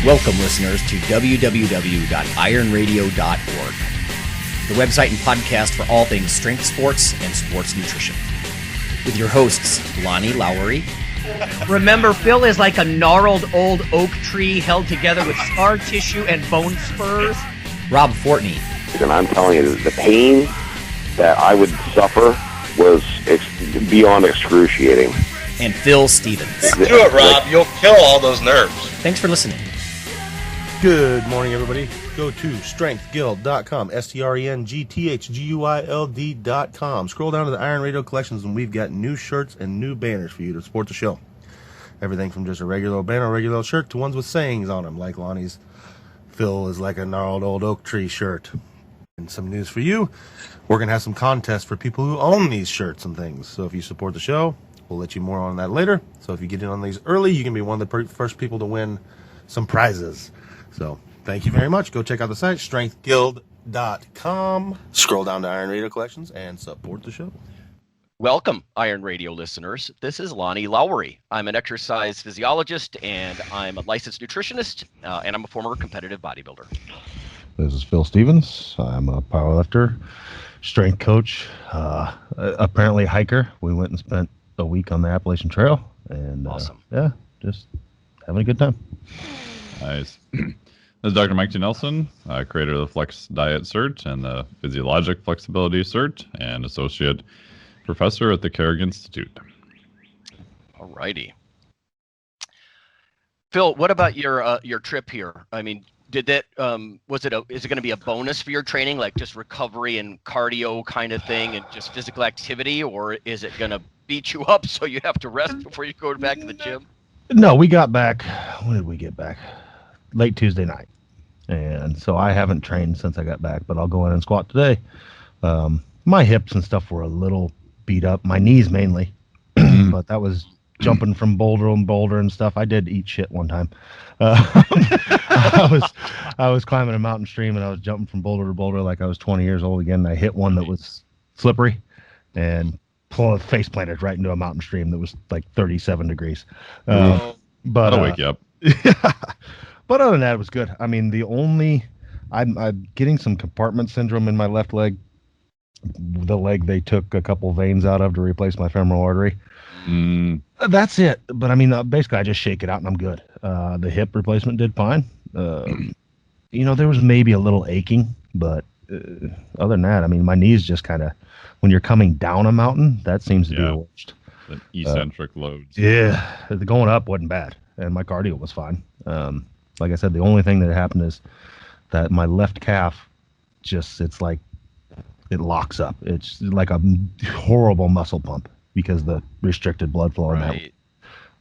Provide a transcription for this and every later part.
Welcome, listeners, to www.ironradio.org, the website and podcast for all things strength sports and sports nutrition. With your hosts, Lonnie Lowery. Remember, Phil is like a gnarled old oak tree held together with scar tissue and bone spurs. Rob Fortney. And I'm telling you, the pain that I would suffer was beyond excruciating. And Phil Stevens. Do it, Rob. You'll kill all those nerves. Thanks for listening. Good morning, everybody. Go to strengthguild.com, strengthguild.com. Scroll down to the Iron Radio collections, and we've got new shirts and new banners for you to support the show. Everything from just a regular banner, regular shirt, to ones with sayings on them, like Lonnie's Phil is like a gnarled old oak tree shirt. And some news for you, we're going to have some contests for people who own these shirts and things. So if you support the show, we'll let you more on that later. So if you get in on these early, you can be one of the first people to win some prizes. So thank you very much. Go check out the site, strengthguild.com. Scroll down to Iron Radio Collections and support the show. Welcome, Iron Radio listeners. This is Lonnie Lowery. I'm an exercise physiologist, and I'm a licensed nutritionist, and I'm a former competitive bodybuilder. This is Phil Stevens. I'm a powerlifter, strength coach, apparently hiker. We went and spent a week on the Appalachian Trail, and awesome. Just having a good time. Nice. This is Dr. Mike T. Nelson, creator of the Flex Diet Cert and the Physiologic Flexibility Cert, and associate professor at the Carrick Institute. All righty. Phil, what about your trip here? I mean, did that is it going to be a bonus for your training, like just recovery and cardio kind of thing, and just physical activity, or is it going to beat you up so you have to rest before you go back to the gym? No, we got back. When did we get back? Late Tuesday night, and so I haven't trained since I got back, but I'll go in and squat today. My hips and stuff were a little beat up, my knees mainly, but that was jumping from boulder and stuff. I did eat shit one time. I was climbing a mountain stream, and I was jumping from boulder to boulder like I was 20 years old again. And I hit one that was slippery and face planted right into a mountain stream that was like 37 degrees. But I'll wake you up. But other than that, it was good. I mean, I'm getting some compartment syndrome in my left leg. The leg they took a couple veins out of to replace my femoral artery. That's it. But I mean, basically, I just shake it out and I'm good. The hip replacement did fine. There was maybe a little aching, but other than that, I mean, my knees just kind of, when you're coming down a mountain, that seems to be the worst. The eccentric loads. Yeah, the going up wasn't bad, and my cardio was fine. Like I said, the only thing that happened is that my left calf it's like it locks up. It's like a horrible muscle pump because the restricted blood flow in that.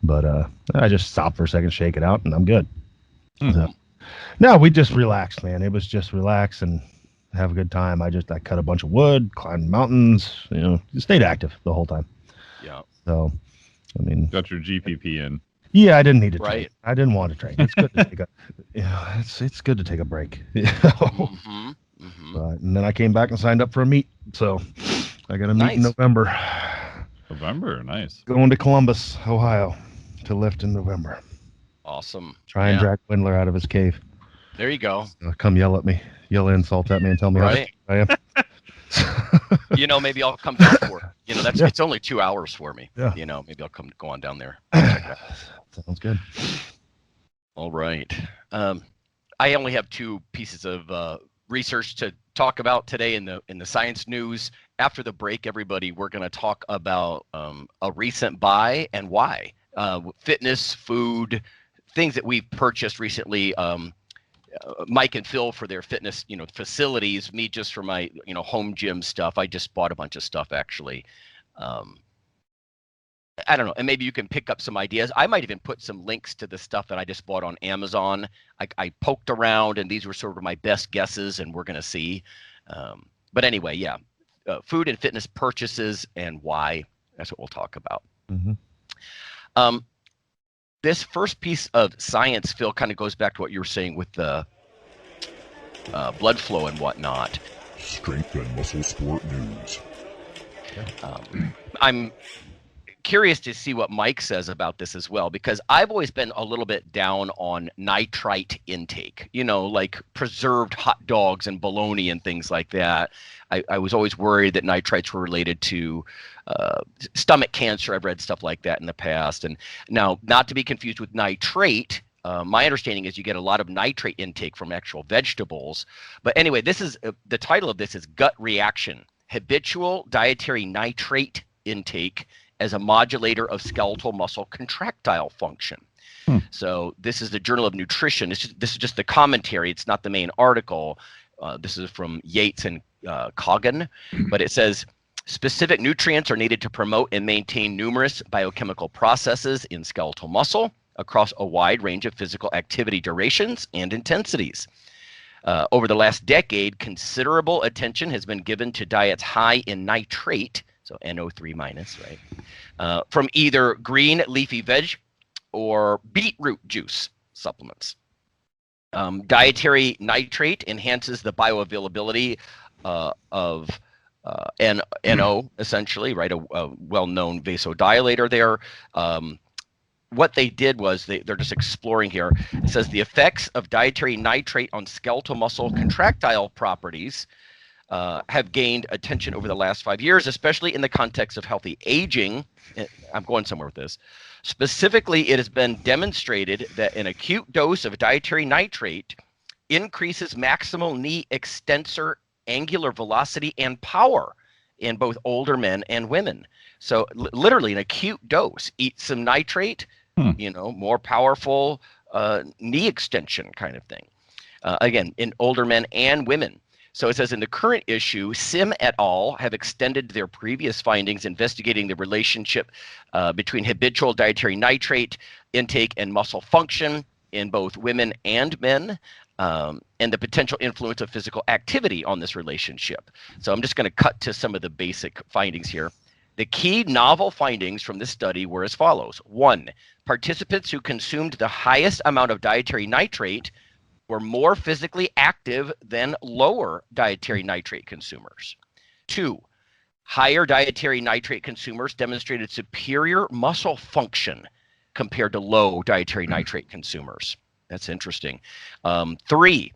But I just stop for a second, shake it out, and I'm good. So, no, we just relaxed, man. It was just relax and have a good time. I cut a bunch of wood, climbed mountains, stayed active the whole time. Yeah. So, I mean, got your GPP in. Yeah, I didn't need to train. Right. I didn't want to train. It's good to take it's good to take a break. But, and then I came back and signed up for a meet. So I got a meet in November. November, nice. Going to Columbus, Ohio, to lift in November. Awesome. Try and drag Windler out of his cave. There you go. Come yell insult at me, and tell me how I am. Maybe I'll come down for it. It's only 2 hours for me. Yeah. Maybe I'll go on down there. Sounds good. All right. I only have two pieces of research to talk about today in the science news. After the break, everybody, we're going to talk about a recent buy and why. Fitness, food, things that we've purchased recently. Mike and Phil for their fitness, facilities. Me just for my, home gym stuff. I just bought a bunch of stuff actually. I don't know, and maybe you can pick up some ideas. I might even put some links to the stuff that I just bought on Amazon. I poked around, and these were sort of my best guesses, and we're going to see. But anyway, yeah, food and fitness purchases and why. That's what we'll talk about. This first piece of science, Phil, kind of goes back to what you were saying with the blood flow and whatnot. Strength and muscle sport news. I'm curious to see what Mike says about this as well, because I've always been a little bit down on nitrite intake, like preserved hot dogs and bologna and things like that. I was always worried that nitrites were related to stomach cancer. I've read stuff like that in the past. And now, not to be confused with nitrate, my understanding is you get a lot of nitrate intake from actual vegetables. But anyway, this is the title of this is Gut Reaction, Habitual Dietary Nitrate Intake as a Modulator of Skeletal Muscle Contractile Function. So this is the Journal of Nutrition. This is just the commentary. It's not the main article. This is from Yates and Coggan, but it says, specific nutrients are needed to promote and maintain numerous biochemical processes in skeletal muscle across a wide range of physical activity durations and intensities. Over the last decade, considerable attention has been given to diets high in nitrate, so NO3 minus, right, from either green leafy veg or beetroot juice supplements. Dietary nitrate enhances the bioavailability of NO, essentially, right, a well-known vasodilator there. What they did was they're just exploring here. It says the effects of dietary nitrate on skeletal muscle contractile properties have gained attention over the last 5 years, especially in the context of healthy aging. I'm going somewhere with this. Specifically, it has been demonstrated that an acute dose of dietary nitrate increases maximal knee extensor angular velocity and power in both older men and women. So literally an acute dose, eat some nitrate, more powerful knee extension kind of thing. Again, in older men and women. So it says in the current issue, Sim et al. Have extended their previous findings investigating the relationship between habitual dietary nitrate intake and muscle function in both women and men, and the potential influence of physical activity on this relationship. So I'm just going to cut to some of the basic findings here. The key novel findings from this study were as follows. 1, participants who consumed the highest amount of dietary nitrate were more physically active than lower dietary nitrate consumers. 2, higher dietary nitrate consumers demonstrated superior muscle function compared to low dietary nitrate consumers. That's interesting. 3,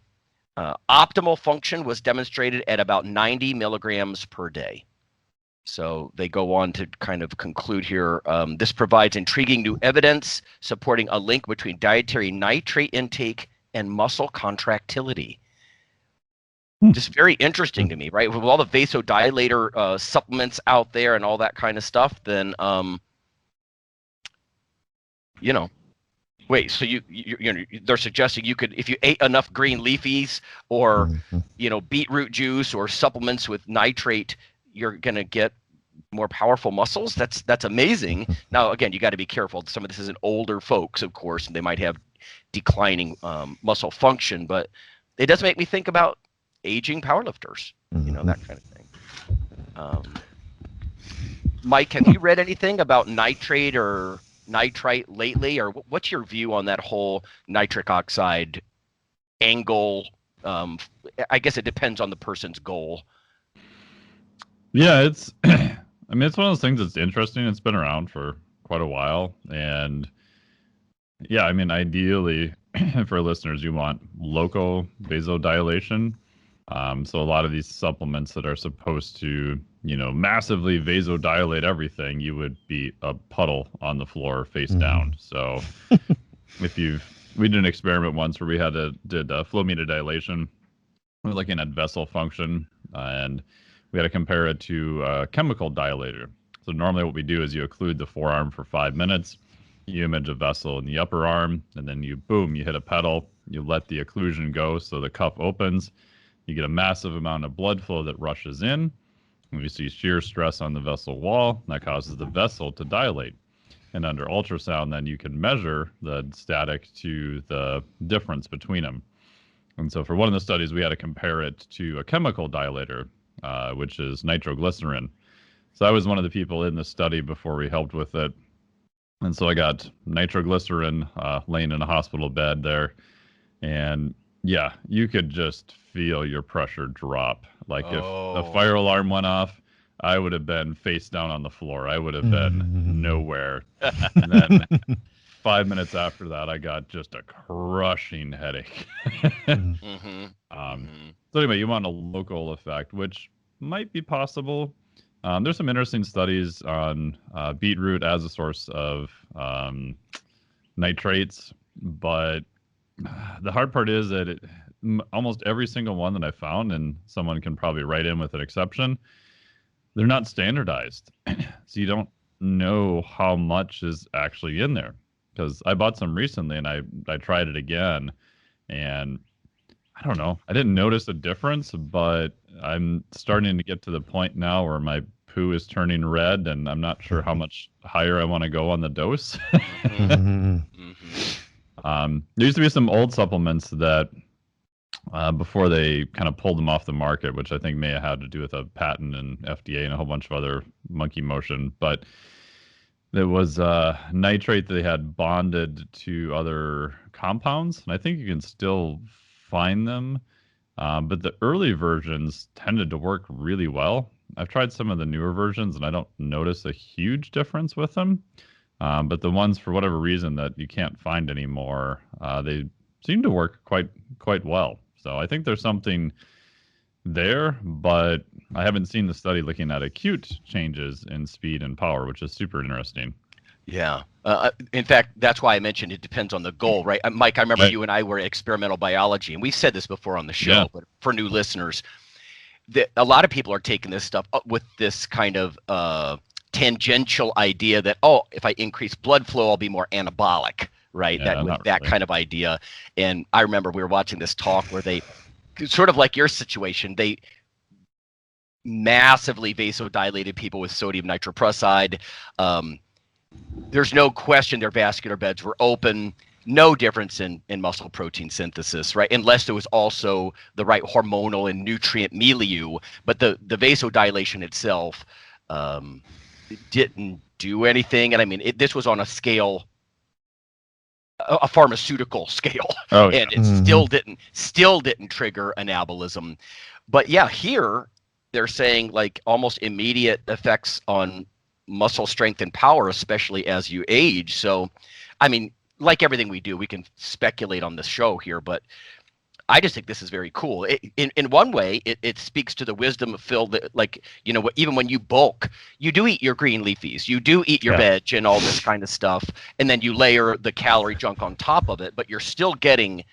optimal function was demonstrated at about 90 milligrams per day. So they go on to kind of conclude here, this provides intriguing new evidence supporting a link between dietary nitrate intake and muscle contractility. Just very interesting to me, right? With all the vasodilator supplements out there and all that kind of stuff, then, wait, so they're suggesting you could, if you ate enough green leafies or, beetroot juice or supplements with nitrate, you're going to get more powerful muscles. That's amazing. Now, again, you got to be careful. Some of this is in older folks, of course, and they might have declining muscle function, but it does make me think about aging powerlifters, that kind of thing. Mike, have you read anything about nitrate or nitrite lately, or what's your view on that whole nitric oxide angle? I guess it depends on the person's goal. Yeah, it's it's one of those things that's interesting. It's been around for quite a while, and yeah, ideally for listeners, you want local vasodilation. So a lot of these supplements that are supposed to, massively vasodilate everything, you would be a puddle on the floor face down. So we did an experiment once where we did flow meter dilation. We're looking at vessel function, and we had to compare it to a chemical dilator. So normally what we do is you occlude the forearm for 5 minutes, you image a vessel in the upper arm, and then you hit a pedal, you let the occlusion go so the cup opens, you get a massive amount of blood flow that rushes in, and we see shear stress on the vessel wall, that causes the vessel to dilate. And under ultrasound, then you can measure the static to the difference between them. And so for one of the studies, we had to compare it to a chemical dilator, which is nitroglycerin. So I was one of the people in the study before we helped with it. And so I got nitroglycerin laying in a hospital bed there. And yeah, you could just feel your pressure drop. Like if the fire alarm went off, I would have been face down on the floor. I would have been nowhere. And then 5 minutes after that, I got just a crushing headache. So anyway, you want a local effect, which might be possible. There's some interesting studies on beetroot as a source of nitrates, but the hard part is that almost every single one that I found, and someone can probably write in with an exception, they're not standardized. So you don't know how much is actually in there. Because I bought some recently and I tried it again, and I don't know. I didn't notice a difference, but I'm starting to get to the point now where my poo is turning red, and I'm not sure how much higher I want to go on the dose. There used to be some old supplements that before they kind of pulled them off the market, which I think may have had to do with a patent and FDA and a whole bunch of other monkey motion, but there was nitrate that they had bonded to other compounds, and I think you can still find them. But the early versions tended to work really well. I've tried some of the newer versions, and I don't notice a huge difference with them. But the ones, for whatever reason, that you can't find anymore, they seem to work quite well. So I think there's something there, but I haven't seen the study looking at acute changes in speed and power, which is super interesting. Yeah. In fact, that's why I mentioned it depends on the goal, right? Mike, I remember you and I were at experimental biology, and we said this before on the show, but for new listeners, a lot of people are taking this stuff up with this kind of tangential idea that, if I increase blood flow, I'll be more anabolic, right? Yeah, that kind of idea. And I remember we were watching this talk where they, sort of like your situation, they massively vasodilated people with sodium nitroprusside. There's no question their vascular beds were open. No difference in muscle protein synthesis, right? Unless there was also the right hormonal and nutrient milieu. But the vasodilation itself didn't do anything. And I mean, this was on a scale, a pharmaceutical scale, and it still didn't trigger anabolism. But yeah, here they're saying like almost immediate effects on muscle strength and power, especially as you age. So, I mean, like everything we do, we can speculate on the show here, but I just think this is very cool. In one way, it speaks to the wisdom of Phil that, like, you know, even when you bulk, you do eat your green leafies, you do eat your veg and all this kind of stuff, and then you layer the calorie junk on top of it, but you're still getting,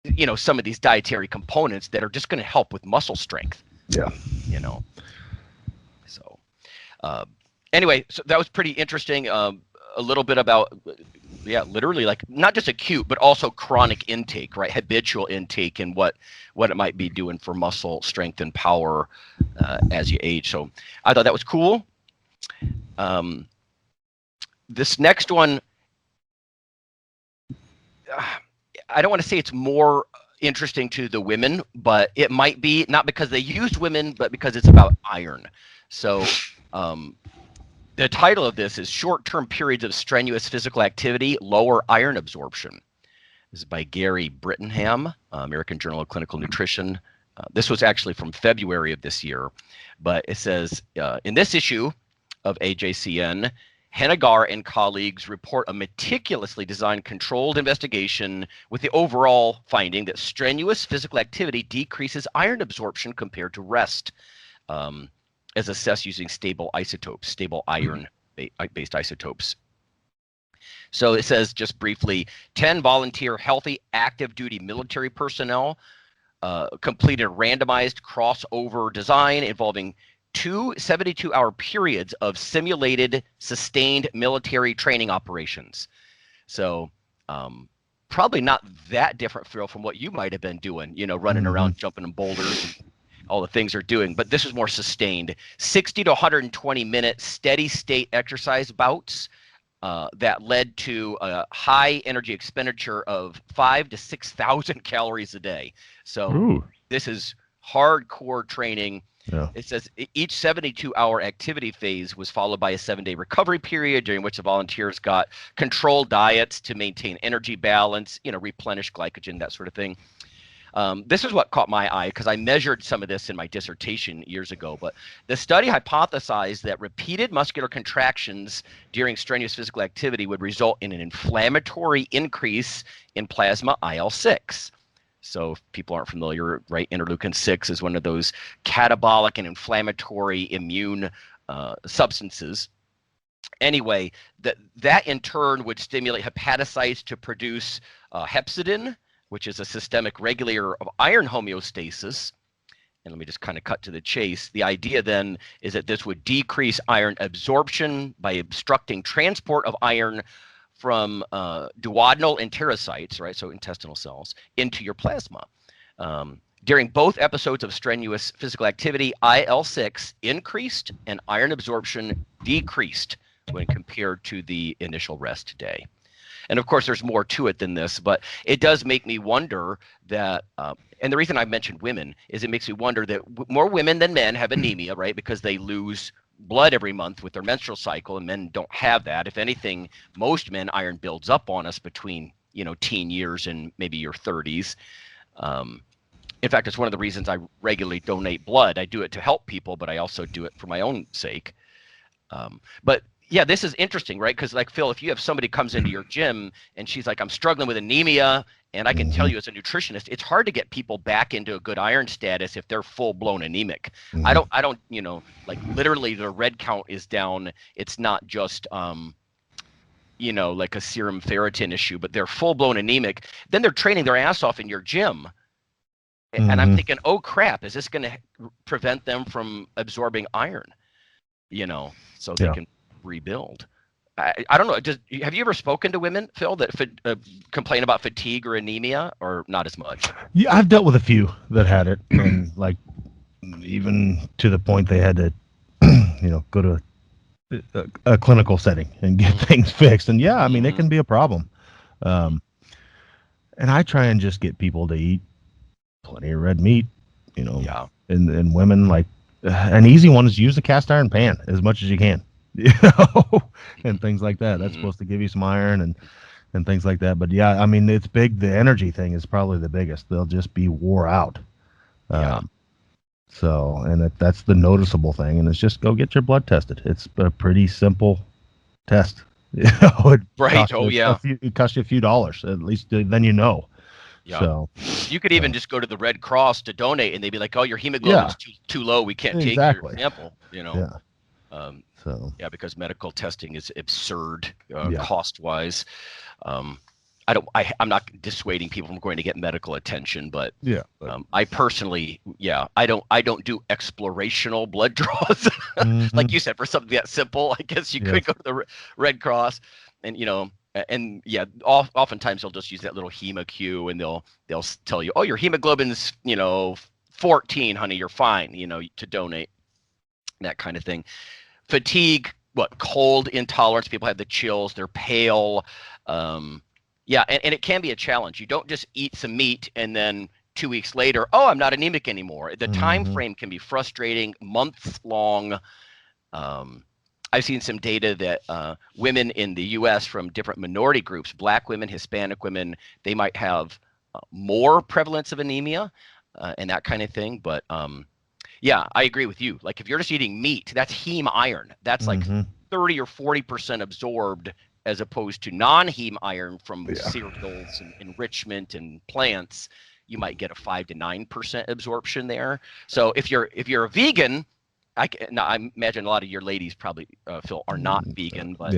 you know, some of these dietary components that are just going to help with muscle strength. Yeah. You know. So, anyway, so that was pretty interesting. A little bit about, literally like not just acute, but also chronic intake, right? Habitual intake and what it might be doing for muscle strength and power as you age. So I thought that was cool. This next one, I don't want to say it's more interesting to the women, but it might be, not because they used women, but because it's about iron. So the title of this is Short-Term Periods of Strenuous Physical Activity Lower Iron Absorption. This is by Gary Brittenham, American Journal of Clinical Nutrition. This was actually from February of this year, but it says, in this issue of AJCN, Hennigar and colleagues report a meticulously designed controlled investigation with the overall finding that strenuous physical activity decreases iron absorption compared to rest, as assessed using stable iron-based isotopes. So it says, just briefly, 10 volunteer healthy active duty military personnel completed a randomized crossover design involving 2 72-hour periods of simulated sustained military training operations. So probably not that different, Phil, from what you might have been doing, you know, running around, jumping in boulders, and all the things they're doing, but this is more sustained. 60 to 120 minute steady state exercise bouts that led to a high energy expenditure of 5,000 to 6,000 calories a day. So this is hardcore training. Yeah. It says each 72-hour activity phase was followed by a 7-day recovery period during which the volunteers got controlled diets to maintain energy balance, you know, replenish glycogen, that sort of thing. This is what caught my eye because I measured some of this in my dissertation years ago. But the study hypothesized that repeated muscular contractions during strenuous physical activity would result in an inflammatory increase in plasma IL-6. So if people aren't familiar, right, interleukin-6 is one of those catabolic and inflammatory immune substances. Anyway, that in turn would stimulate hepatocytes to produce hepcidin, which is a systemic regulator of iron homeostasis. And let me just kind of cut to the chase. The idea then is that this would decrease iron absorption by obstructing transport of iron from duodenal enterocytes, right, so intestinal cells, into your plasma. During both episodes of strenuous physical activity, IL-6 increased and iron absorption decreased when compared to the initial rest day. And of course, there's more to it than this, but it does make me wonder that, and the reason I mentioned women is it makes me wonder that more women than men have anemia, right, because they lose blood every month with their menstrual cycle, and men don't have that. If anything, most men, iron builds up on us between, teen years and maybe your 30s. In fact, it's one of the reasons I regularly donate blood. I do it to help people, but I also do it for my own sake. But yeah, this is interesting, right? Because like Phil, if you have somebody comes into your gym and she's like, I'm struggling with anemia, and I can tell you as a nutritionist, it's hard to get people back into a good iron status if they're full blown anemic. I don't, like literally the red count is down. It's not just, like a serum ferritin issue, but they're full blown anemic. Then they're training their ass off in your gym. And I'm thinking, oh crap, is this going to prevent them from absorbing iron? So they can rebuild. I don't know. Have you ever spoken to women, Phil, that complain about fatigue or anemia, or not as much? Yeah, I've dealt with a few that had it, and like even to the point they had to, go to a clinical setting and get things fixed. And yeah, I mean, it can be a problem. And I try and just get people to eat plenty of red meat, and women, like an easy one is use the cast iron pan as much as you can. And things like that. That's supposed to give you some iron and things like that. But yeah, I mean, it's big. The energy thing is probably the biggest. They'll just be wore out. So, and that's the noticeable thing. And it's just go get your blood tested. It's a pretty simple test. Right. Oh yeah. It costs you a few dollars. At least then you know. Yeah. So you could even just go to the Red Cross to donate, and they'd be like, "Oh, your hemoglobin's too low. We can't take your sample." Yeah. Because medical testing is absurd cost-wise. I'm not dissuading people from going to get medical attention, but I personally, I don't do explorational blood draws. Like you said, for something that simple, I guess you could go to the Red Cross, and oftentimes they'll just use that little HemoQ, and they'll tell you, oh, your hemoglobin's 14, honey, you're fine, to donate, that kind of thing. Fatigue, cold intolerance. People have the chills. They're pale. And it can be a challenge. You don't just eat some meat and then 2 weeks later, oh, I'm not anemic anymore. The time frame can be frustrating, months long. I've seen some data that women in the U.S. from different minority groups, Black women, Hispanic women, they might have more prevalence of anemia and that kind of thing. But I agree with you. Like if you're just eating meat, that's heme iron. That's like 30 or 40% absorbed, as opposed to non-heme iron from cereals and enrichment and plants. You might get a 5 to 9% absorption there. So if you're a vegan, I imagine a lot of your ladies probably, Phil, are not vegan, but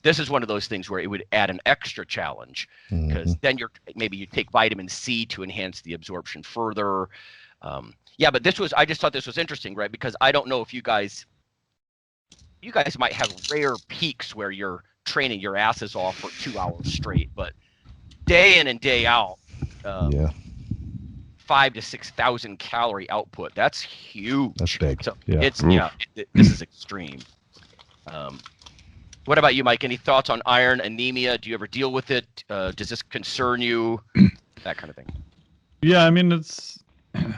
this is one of those things where it would add an extra challenge, because then maybe you take vitamin C to enhance the absorption further. But I just thought this was interesting, right? Because I don't know if you guys might have rare peaks where you're training your asses off for 2 hours straight, but day in and day out, 5,000 to 6,000 calorie output. That's huge. That's big. So this is extreme. What about you, Mike? Any thoughts on iron anemia? Do you ever deal with it? Does this concern you? That kind of thing. Yeah, I mean,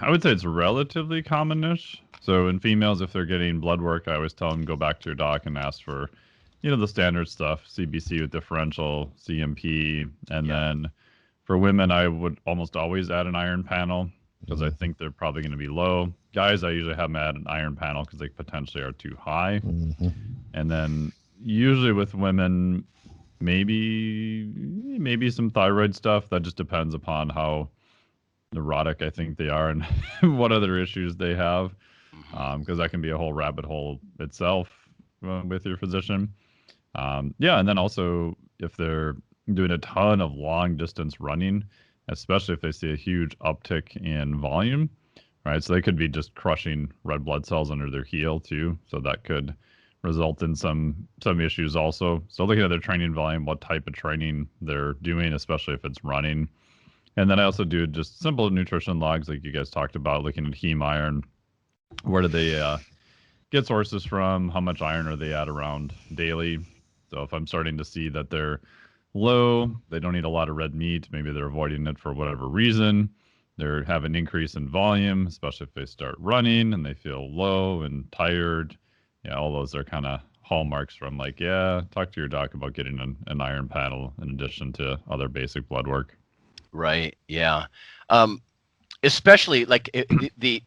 I would say it's relatively commonish. So in females, if they're getting blood work, I always tell them go back to your doc and ask for, the standard stuff, CBC with differential, CMP, and then For women, I would almost always add an iron panel because I think they're probably going to be low. Guys, I usually have them add an iron panel because they potentially are too high. And then usually with women, maybe some thyroid stuff. That just depends upon how neurotic I think they are and what other issues they have, because that can be a whole rabbit hole itself with your physician. And then also if they're doing a ton of long distance running, especially if they see a huge uptick in volume, right? So they could be just crushing red blood cells under their heel too. So that could result in some issues also. So looking at their training volume, what type of training they're doing, especially if it's running. And then I also do just simple nutrition logs like you guys talked about, looking at heme iron. Where do they get sources from? How much iron are they at around daily? So if I'm starting to see that they're low, they don't eat a lot of red meat, maybe they're avoiding it for whatever reason, they have an increase in volume, especially if they start running and they feel low and tired. Yeah, all those are kind of hallmarks from talk to your doc about getting an iron panel in addition to other basic blood work. Right. Yeah. Especially the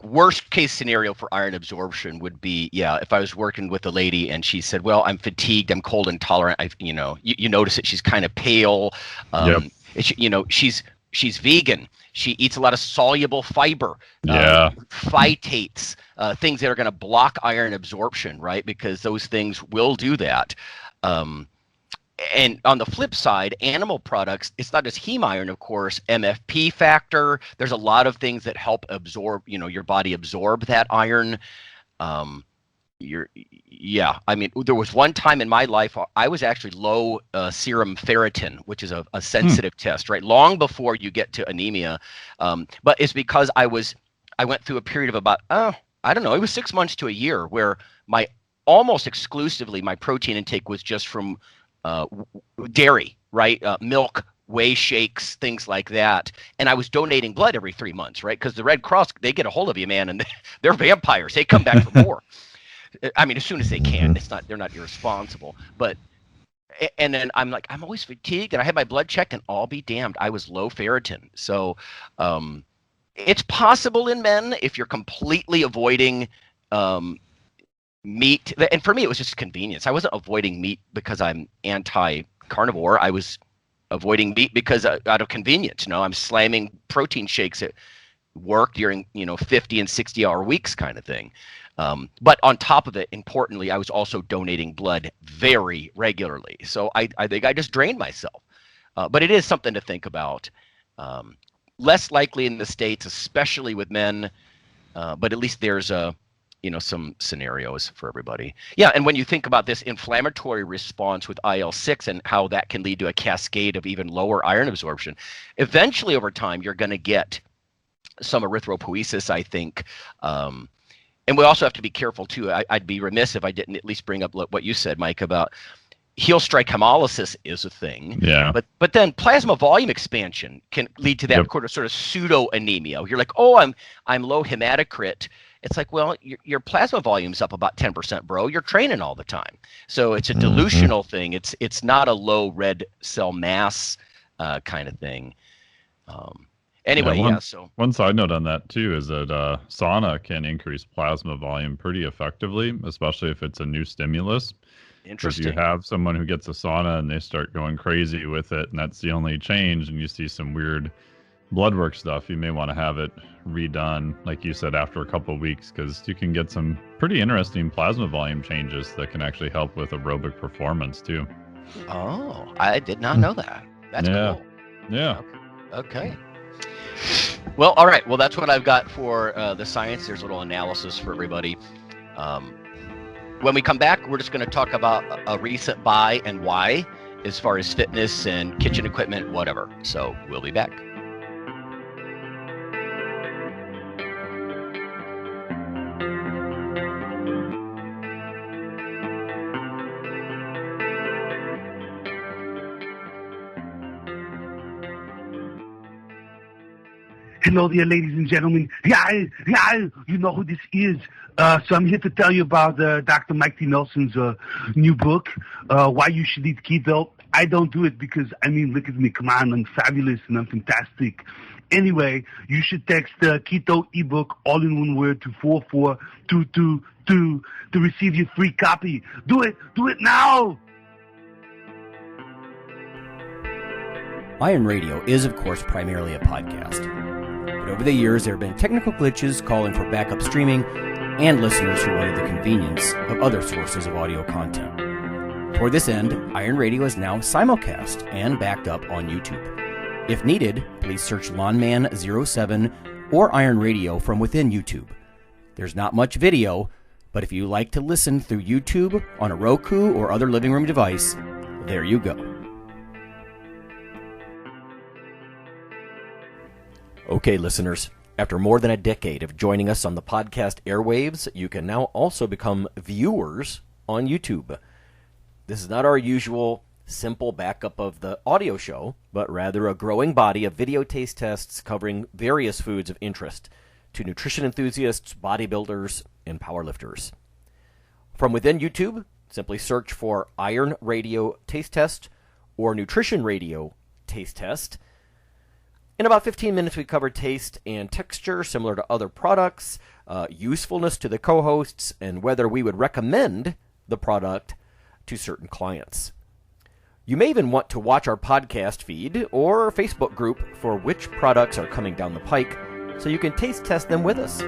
worst case scenario for iron absorption would be, if I was working with a lady and she said, well, I'm fatigued, I'm cold intolerant. You notice that she's kind of pale. She's vegan. She eats a lot of soluble fiber, phytates, things that are going to block iron absorption, right? Because those things will do that. And on the flip side, animal products, it's not just heme iron, of course, MFP factor. There's a lot of things that help absorb, your body absorb that iron. There was one time in my life I was actually low serum ferritin, which is a sensitive test, right? Long before you get to anemia. But it's because I went through a period of about, it was 6 months to a year where almost exclusively my protein intake was just from dairy, right? Milk, whey shakes, things like that. And I was donating blood every 3 months, right? Because the Red Cross, they get a hold of you, man, and they're vampires. They come back for more. I mean, as soon as they can. They're not irresponsible. And then I'm like, I'm always fatigued, and I had my blood checked, and I'll be damned, I was low ferritin. So it's possible in men if you're completely avoiding meat. And for me, it was just convenience. I wasn't avoiding meat because I'm anti-carnivore. I was avoiding meat because out of convenience. I'm slamming protein shakes at work during 50 and 60-hour weeks kind of thing. But on top of it, importantly, I was also donating blood very regularly. So I think I just drained myself. But it is something to think about. Less likely in the States, especially with men. But at least there's some scenarios for everybody. Yeah, and when you think about this inflammatory response with IL-6 and how that can lead to a cascade of even lower iron absorption, eventually over time you're going to get some erythropoiesis, I think. And we also have to be careful too. I'd be remiss if I didn't at least bring up what you said, Mike, about heel strike hemolysis is a thing. Yeah. But then plasma volume expansion can lead to that sort of pseudo anemia. You're like, oh, I'm low hematocrit. It's like, well, your plasma volume's up about 10%, bro. You're training all the time. So it's a dilutional thing. It's not a low red cell mass kind of thing. So one side note on that too is that sauna can increase plasma volume pretty effectively, especially if it's a new stimulus. Interesting. If you have someone who gets a sauna and they start going crazy with it, and that's the only change, and you see some weird blood work stuff, you may want to have it redone, like you said, after a couple of weeks, because you can get some pretty interesting plasma volume changes that can actually help with aerobic performance too. Oh, I did not know that. That's cool. Yeah. Okay. Well, all right. Well, that's what I've got for the science. There's a little analysis for everybody. When we come back, we're just going to talk about a recent buy and why, as far as fitness and kitchen equipment, whatever. So we'll be back. Hello there, ladies and gentlemen. Yeah, you know who this is. So I'm here to tell you about Dr. Mike T. Nelson's new book, Why You Should Eat Keto. I don't do it because, I mean, look at me. Come on, I'm fabulous and I'm fantastic. Anyway, you should text the Keto ebook all in one word to 44222 to receive your free copy. Do it now. Iron Radio is, of course, primarily a podcast. But over the years, there have been technical glitches calling for backup streaming and listeners who wanted the convenience of other sources of audio content. Toward this end, Iron Radio is now simulcast and backed up on YouTube. If needed, please search Lawnman07 or Iron Radio from within YouTube. There's not much video, but if you like to listen through YouTube on a Roku or other living room device, there you go. Okay, listeners, after more than a decade of joining us on the podcast airwaves, you can now also become viewers on YouTube. This is not our usual simple backup of the audio show, but rather a growing body of video taste tests covering various foods of interest to nutrition enthusiasts, bodybuilders, and powerlifters. From within YouTube, simply search for Iron Radio Taste Test or Nutrition Radio Taste Test. In about 15 minutes, we cover taste and texture similar to other products, usefulness to the co-hosts, and whether we would recommend the product to certain clients. You may even want to watch our podcast feed or Facebook group for which products are coming down the pike so you can taste test them with us.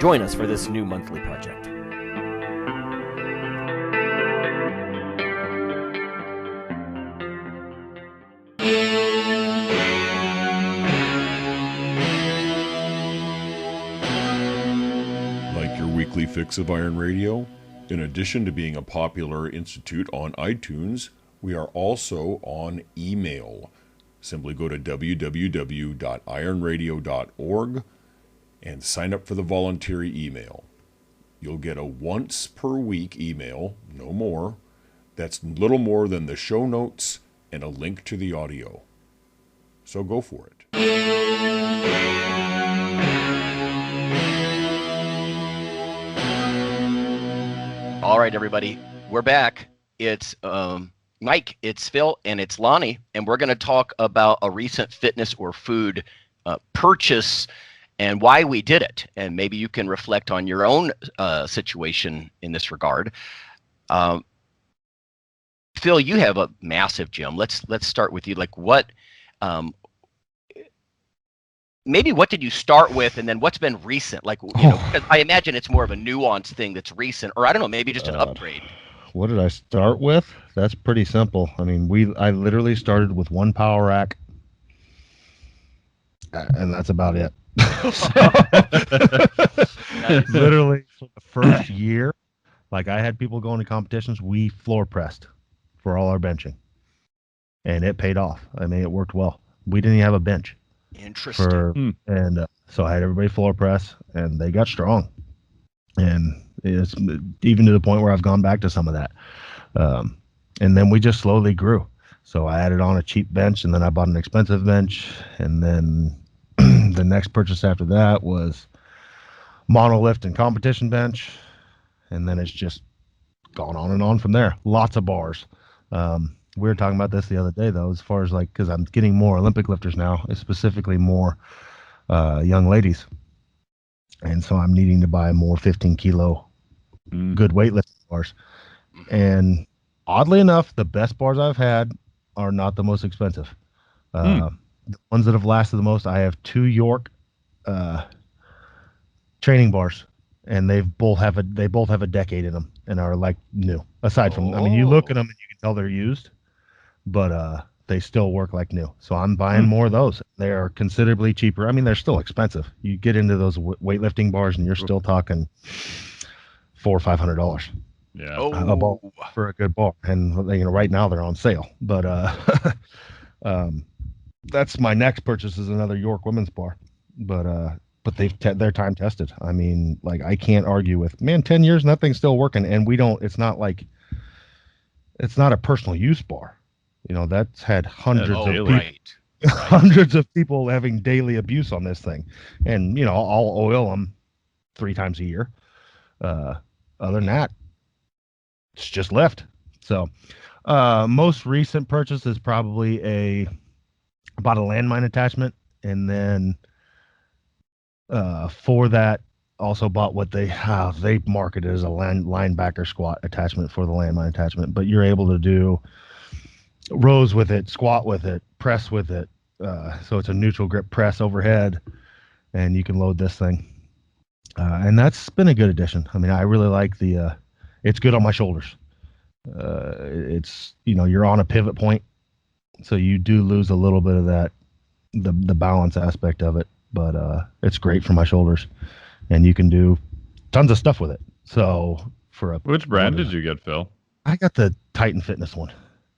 Join us for this new monthly project. Like your weekly fix of Iron Radio? In addition to being a popular institute on iTunes, we are also on email. Simply go to www.ironradio.org and sign up for the voluntary email. You'll get a once per week email, no more, that's little more than the show notes and a link to the audio. So go for it. All right, everybody, we're back. It's Mike, it's Phil, and it's Lonnie, and we're going to talk about a recent fitness or food purchase and why we did it. And maybe you can reflect on your own situation in this regard. Phil, you have a massive gym. Let's start with you. Like, what? Maybe what did you start with, and then what's been recent? Like, you know, because I imagine it's more of a nuanced thing that's recent, or I don't know, maybe just an upgrade. What did I start with? That's pretty simple. I mean, I literally started with one power rack, and that's about it. Literally, for the first year, like I had people going to competitions, we floor pressed for all our benching, and it paid off. I mean, it worked well. We didn't even have a bench. Interesting. And so I had everybody floor press, and they got strong. And it's even to the point where I've gone back to some of that. And then we just slowly grew. So I added on a cheap bench, and then I bought an expensive bench. And then the next purchase after that was monolift and competition bench. And then it's just gone on and on from there. Lots of bars. We were talking about this the other day, though, as far as like, because I'm getting more Olympic lifters now, specifically more young ladies. And so I'm needing to buy more 15 kilo good weightlifting bars. And oddly enough, the best bars I've had are not the most expensive. The ones that have lasted the most, I have 2 York training bars, and they both have a decade in them and are like new. Aside from, I mean, you look at them and you can tell they're used, but they still work like new. So I'm buying more of those. They are considerably cheaper. I mean, they're still expensive. You get into those weightlifting bars and you're still talking $400 or $500. Yeah. A bar for a good bar. And you know, right now they're on sale. But that's my next purchase is another York women's bar. But they're time tested. I mean, like I can't argue with 10 years and that thing's still working. And it's not a personal use bar. You know, that's had hundreds of people having daily abuse on this thing. And, you know, I'll oil them 3 times a year. Other than that, it's just lift. So Most recent purchase is probably about a landmine attachment, and then for that also bought what they market it as a linebacker squat attachment for the landmine attachment. But you're able to do rows with it, squat with it, press with it. So it's a neutral grip press overhead, and you can load this thing. And that's been a good addition. I mean, I really like it's good on my shoulders. It's, you're on a pivot point, so you do lose a little bit of that, the balance aspect of it, but it's great for my shoulders, and you can do tons of stuff with it. So which brand did you get, Phil? I got the Titan Fitness one.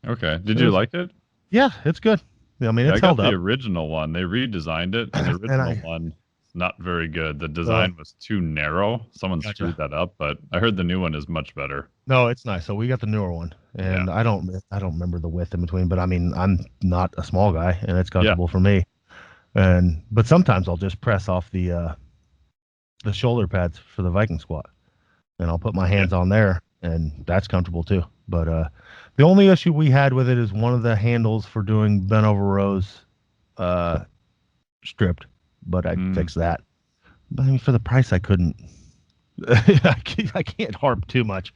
Okay. Did you like it? Yeah, it's good. I mean, it's held up. I got the original one. They redesigned it, and the original one not very good. The design was too narrow. Someone screwed that up, but I heard the new one is much better. No, it's nice. So we got the newer one, and I don't remember the width in between, but I mean, I'm not a small guy, and it's comfortable for me. But sometimes I'll just press off the shoulder pads for the Viking squat, and I'll put my hands on there, and that's comfortable too. But the only issue we had with it is one of the handles for doing bent over rows stripped, but I fixed that. But I mean, for the price, I couldn't. I can't harp too much.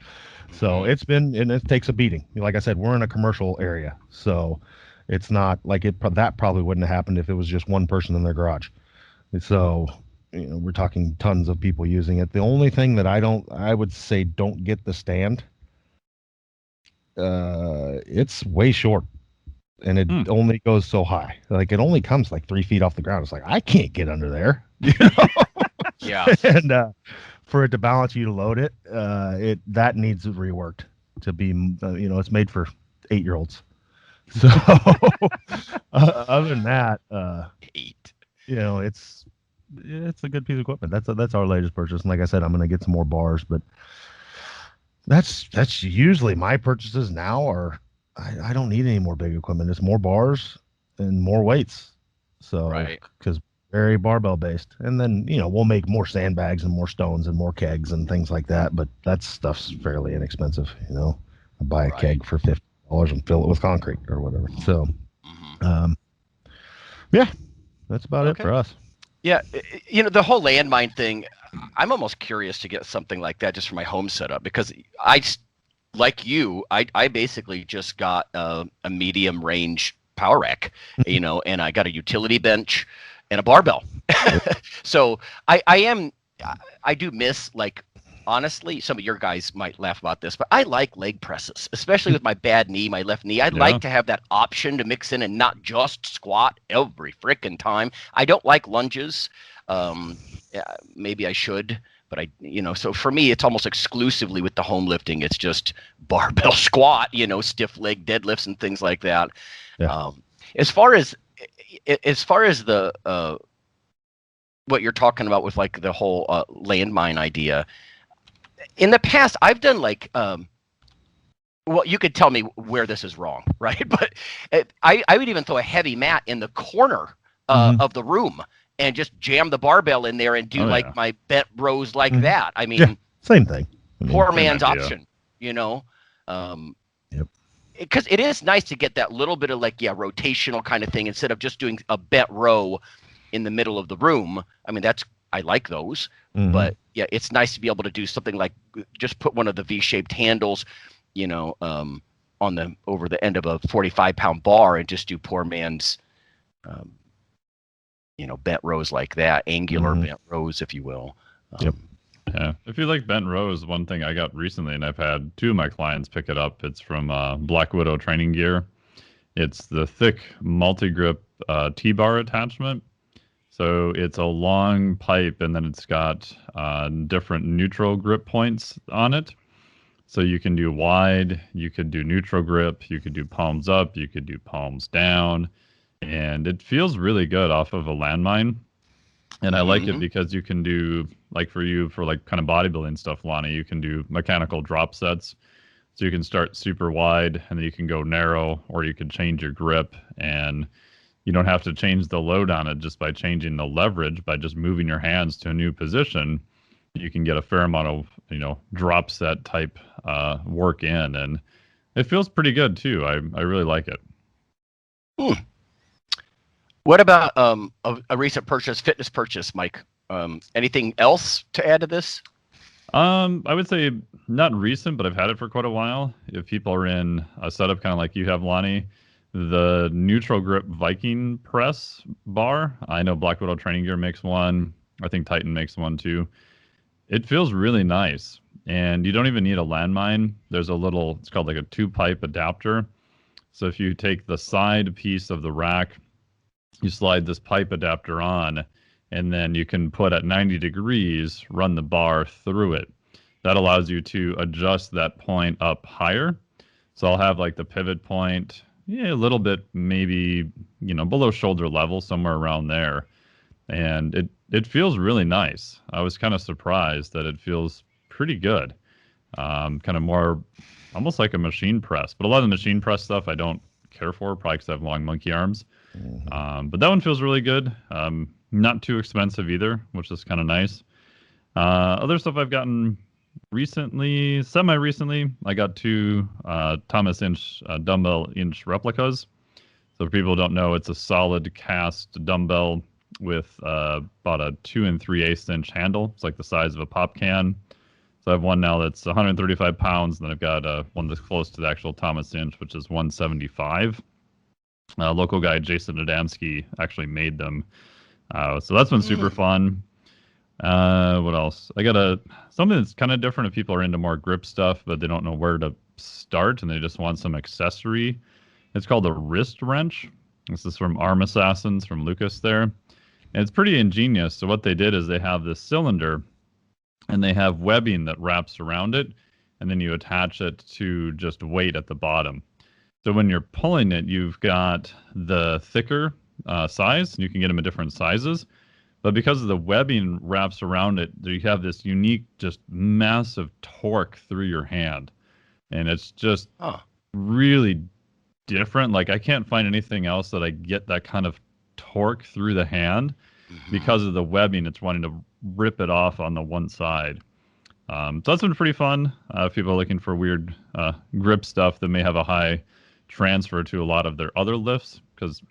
So it's been, and it takes a beating. Like I said, we're in a commercial area, so it's not like that probably wouldn't have happened if it was just one person in their garage. So, we're talking tons of people using it. The only thing that I would say don't get the stand. It's way short, and it only goes so high. Like, it only comes like 3 feet off the ground. It's like, I can't get under there. Yeah. And for it to balance you to load it, that needs reworked to be, it's made for 8-year-olds. So other than that, 8. It's a good piece of equipment. That's our latest purchase. And like I said, I'm going to get some more bars, but that's usually my purchases now are, I don't need any more big equipment. It's more bars and more weights. So, because very barbell based. And then, we'll make more sandbags and more stones and more kegs and things like that. But that stuff's fairly inexpensive. I buy a keg for $50 and fill it with concrete or whatever. So, that's about it for us. Yeah. The whole landmine thing, I'm almost curious to get something like that just for my home setup, because like you, I basically just got a medium range power rack, and I got a utility bench and a barbell. So I do miss, like, honestly, some of your guys might laugh about this, but I like leg presses, especially with my bad knee, my left knee. I'd like to have that option to mix in and not just squat every frickin' time. I don't like lunges. Maybe I should, but so for me, it's almost exclusively with the home lifting. It's just barbell squat, stiff leg deadlifts and things like that. Yeah. As far as the what you're talking about with, like, the whole landmine idea, in the past I've done, like, well, you could tell me where this is wrong, right? But I would even throw a heavy mat in the corner of the room and just jam the barbell in there and do my bent rows like that. I mean, same thing. Poor man's option, because it is nice to get that little bit of, like, rotational kind of thing instead of just doing a bent row in the middle of the room. I mean, I like those, but it's nice to be able to do something like just put one of the V-shaped handles, over the end of a 45-pound bar and just do poor man's, bent rows like that, angular bent rows, if you will. Yeah. If you like bent rows, one thing I got recently, and I've had 2 of my clients pick it up, it's from Black Widow Training Gear. It's the thick multi-grip T-bar attachment. So it's a long pipe, and then it's got different neutral grip points on it. So you can do wide, you could do neutral grip, you could do palms up, you could do palms down. And it feels really good off of a landmine. And I like it because you can do, like, for like kind of bodybuilding stuff, Lonnie, you can do mechanical drop sets. So you can start super wide and then you can go narrow, or you can change your grip, and you don't have to change the load on it just by changing the leverage. By just moving your hands to a new position, you can get a fair amount of, drop set type work in. And It feels pretty good too. I really like it. What about a recent fitness purchase, Mike? Anything else to add to this? I would say not recent, but I've had it for quite a while. If people are in a setup kind of like you have, Lonnie, the Neutral Grip Viking press bar. I know Black Widow Training Gear makes one. I think Titan makes one too. It feels really nice, and you don't even need a landmine. There's a little, it's called like a 2-pipe adapter. So if you take the side piece of the rack, you slide this pipe adapter on, and then you can put at 90 degrees, run the bar through it. That allows you to adjust that point up higher. So I'll have like the pivot point, a little bit maybe, below shoulder level, somewhere around there. And it feels really nice. I was kind of surprised that it feels pretty good. Kind of more almost like a machine press. But a lot of the machine press stuff I don't care for, probably because I have long monkey arms. But that one feels really good. Not too expensive either, which is kind of nice. Other stuff I've gotten recently, semi-recently, I got 2 Thomas Inch dumbbell inch replicas. So for people who don't know, it's a solid cast dumbbell with about a 2 3/8 inch handle. It's like the size of a pop can. So I have one now that's 135 pounds, and then I've got one that's close to the actual Thomas Inch, which is 175. Local guy Jason Adamski actually made them. So that's been super fun. What else? I got something that's kind of different if people are into more grip stuff, but they don't know where to start and they just want some accessory. It's called a wrist wrench. This is from Arm Assassins, from Lucas there. And it's pretty ingenious. So what they did is they have this cylinder and they have webbing that wraps around it, and then you attach it to just weight at the bottom. So when you're pulling it, you've got the thicker size, and you can get them in different sizes. But because of the webbing wraps around it, you have this unique, just massive torque through your hand. And it's just really different. Like, I can't find anything else that I get that kind of torque through the hand. Because of the webbing, it's wanting to rip it off on the one side. So that's been pretty fun. If people are looking for weird grip stuff that may have a high transfer to a lot of their other lifts, because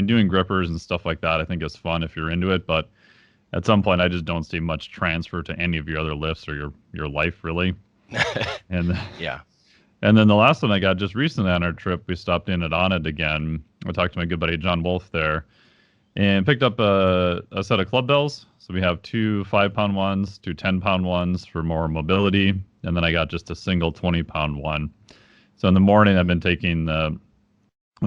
doing grippers and stuff like that I think is fun if you're into it, but at some point I just don't see much transfer to any of your other lifts or your life really. And and then the last one I got just recently on our trip, we stopped in at Onnit again. I talked to my good buddy John Wolf there and picked up a set of club bells. So we have 2 5-pound ones, 2 10-pound ones for more mobility, and then I got just a single 20-pound one. So in the morning I've been taking the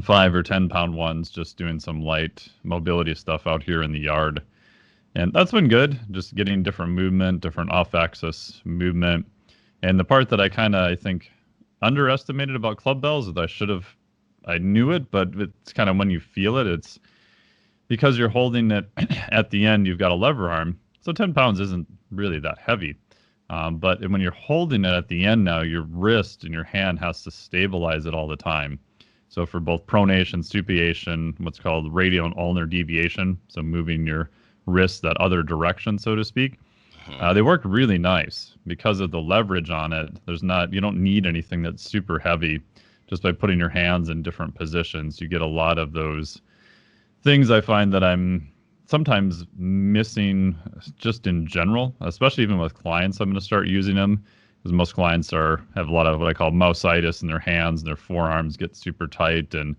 5 or 10-pound ones, just doing some light mobility stuff out here in the yard. And that's been good, just getting different movement, different off-axis movement. And the part that I think underestimated about club bells is I knew it, but it's kind of when you feel it, it's because you're holding it at the end, you've got a lever arm. So 10 pounds isn't really that heavy. But when you're holding it at the end now, your wrist and your hand has to stabilize it all the time. So for both pronation, supination, what's called radial and ulnar deviation, so moving your wrist that other direction, so to speak, they work really nice because of the leverage on it. You don't need anything that's super heavy. Just by putting your hands in different positions, you get a lot of those things I find that I'm sometimes missing just in general, especially even with clients. I'm going to start using them because most clients have a lot of what I call mousitis in their hands, and their forearms get super tight, and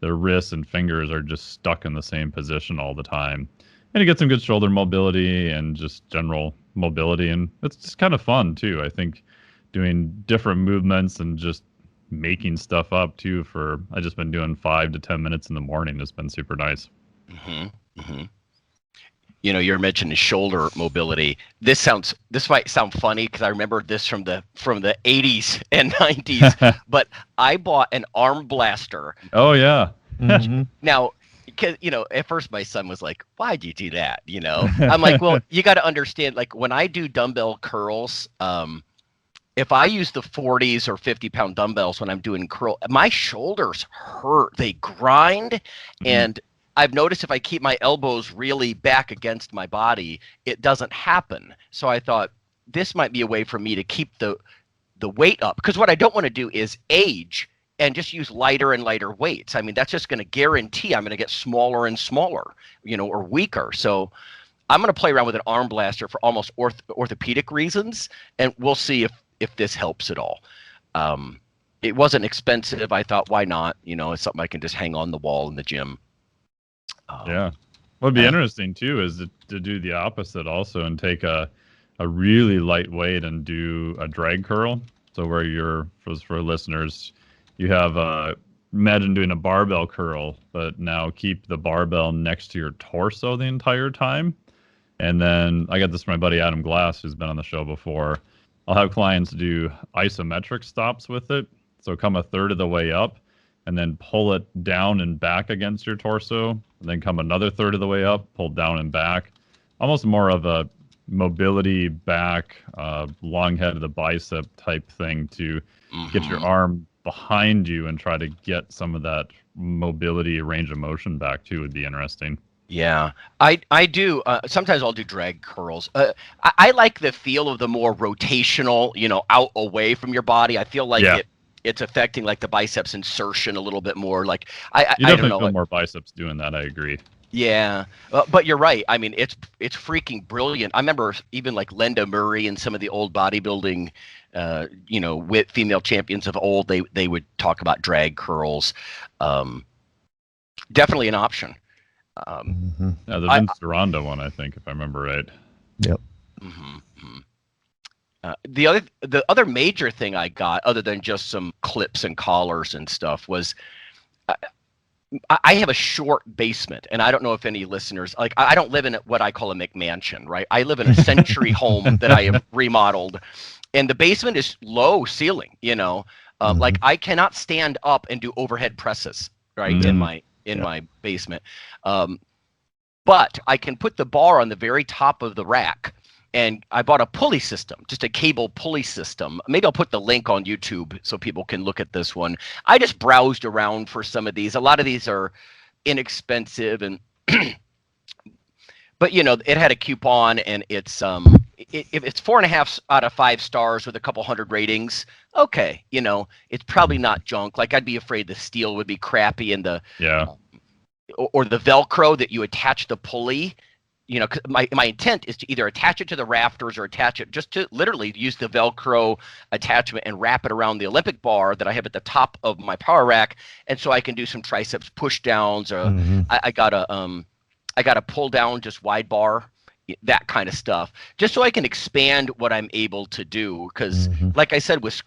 their wrists and fingers are just stuck in the same position all the time. And you get some good shoulder mobility and just general mobility, and it's just kind of fun too. I think doing different movements and just making stuff up too. I just been doing 5 to 10 minutes in the morning. It's been super nice. You're mentioning shoulder mobility. This might sound funny because I remember this from the 80s and 90s. But I bought an arm blaster. Oh yeah. Now, because at first my son was like, "Why'd you do that?" I'm like, "Well, you got to understand. Like when I do dumbbell curls, if I use the 40s or 50-pound dumbbells when I'm doing curl, my shoulders hurt. They grind, and I've noticed if I keep my elbows really back against my body, it doesn't happen. So I thought this might be a way for me to keep the weight up, because what I don't want to do is age and just use lighter and lighter weights. I mean, that's just going to guarantee I'm going to get smaller and smaller, or weaker. So I'm going to play around with an arm blaster for almost orthopedic reasons, and we'll see if this helps at all. It wasn't expensive. I thought, why not? It's something I can just hang on the wall in the gym. Yeah. What'd be interesting too is to do the opposite also and take a really light weight and do a drag curl. So where for listeners, you have imagine doing a barbell curl, but now keep the barbell next to your torso the entire time. And then I got this from my buddy Adam Glass, who's been on the show before. I'll have clients do isometric stops with it. So come a third of the way up and then pull it down and back against your torso, and then come another third of the way up, pull down and back. Almost more of a mobility back, long head of the bicep type thing to get your arm behind you and try to get some of that mobility range of motion back too would be interesting. Yeah, I do. Sometimes I'll do drag curls. I like the feel of the more rotational, out away from your body. I feel like it's affecting like the biceps insertion a little bit more. Like you I definitely don't know, feel more biceps doing that. I agree. Yeah, but you're right. I mean, it's freaking brilliant. I remember even like Linda Murray and some of the old bodybuilding, with female champions of old, they would talk about drag curls. Definitely an option. Yeah, the Vince Duranda one, I think, if I remember right. Yep. The other major thing I got, other than just some clips and collars and stuff, was I have a short basement, and I don't know if any listeners like. I don't live in what I call a McMansion, right? I live in a century home that I have remodeled, and the basement is low ceiling. Like I cannot stand up and do overhead presses, right, in my basement. But I can put the bar on the very top of the rack. And I bought a pulley system, just a cable pulley system. Maybe I'll put the link on YouTube so people can look at this one. I just browsed around for some of these. A lot of these are inexpensive, and but it had a coupon, and it's if it's 4.5 out of 5 stars with a couple hundred ratings, okay, it's probably not junk. Like I'd be afraid the steel would be crappy, and or the Velcro that you attach the pulley. 'Cause my intent is to either attach it to the rafters or attach it just to literally use the Velcro attachment and wrap it around the Olympic bar that I have at the top of my power rack, and so I can do some triceps push downs. Or I got a pull down just wide bar, that kind of stuff, just so I can expand what I'm able to do. Because like I said with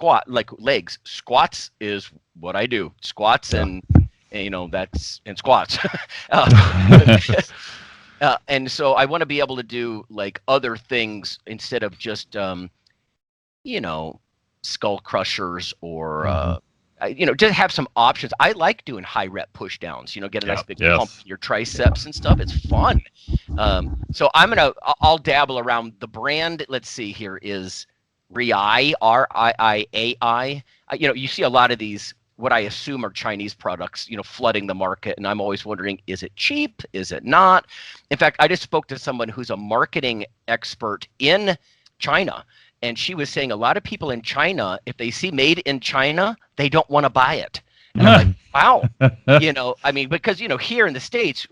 legs, squats is what I do. Squats and squats. And so I want to be able to do like other things instead of just, skull crushers or, just have some options. I like doing high rep push downs, get a nice big pump in your triceps and stuff. It's fun. So I'll dabble around. The brand, let's see here, is RIAI, RIIAI. You see a lot of these, what I assume are Chinese products, flooding the market. And I'm always wondering, is it cheap? Is it not? In fact, I just spoke to someone who's a marketing expert in China. And she was saying a lot of people in China, if they see made in China, they don't want to buy it. And I'm like, wow. Because, here in the States,